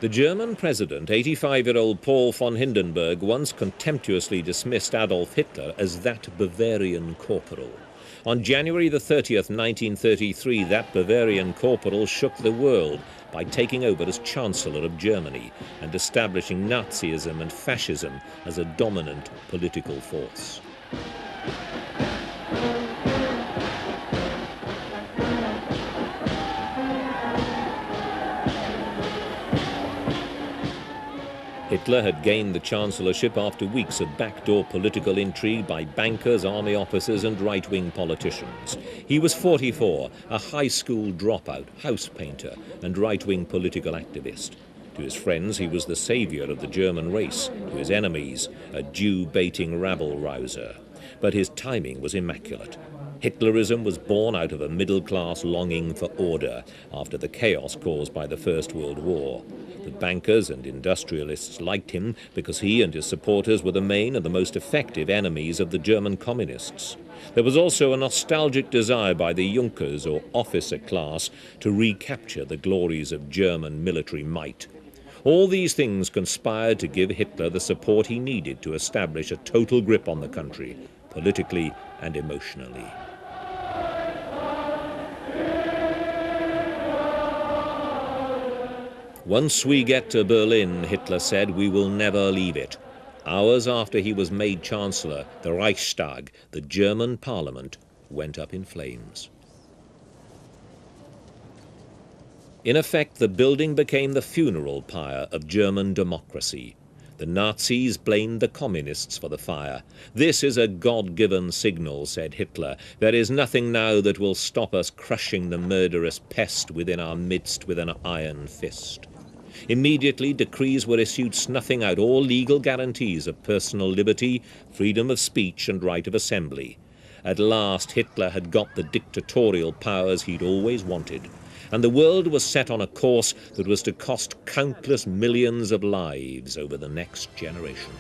The German president, 85-year-old Paul von Hindenburg, once contemptuously dismissed Adolf Hitler as that Bavarian corporal. On January the 30th, 1933, that Bavarian corporal shook the world by taking over as Chancellor of Germany and establishing Nazism and fascism as a dominant political force. Hitler had gained the chancellorship after weeks of backdoor political intrigue by bankers, army officers and right-wing politicians. He was 44, a high school dropout, house painter and right-wing political activist. To his friends, he was the savior of the German race. To his enemies, a Jew-baiting rabble-rouser. But his timing was immaculate. Hitlerism was born out of a middle-class longing for order after the chaos caused by the First World War. The bankers and industrialists liked him because he and his supporters were the main and the most effective enemies of the German communists. There was also a nostalgic desire by the Junkers, or officer class, to recapture the glories of German military might. All these things conspired to give Hitler the support he needed to establish a total grip on the country, politically and emotionally. Once we get to Berlin, Hitler said, we will never leave it. Hours after he was made Chancellor, the Reichstag, the German parliament, went up in flames. In effect, the building became the funeral pyre of German democracy. The Nazis blamed the communists for the fire. This is a God-given signal, said Hitler. There is nothing now that will stop us crushing the murderous pest within our midst with an iron fist. Immediately, decrees were issued snuffing out all legal guarantees of personal liberty, freedom of speech and right of assembly. At last, Hitler had got the dictatorial powers he'd always wanted, and the world was set on a course that was to cost countless millions of lives over the next generation.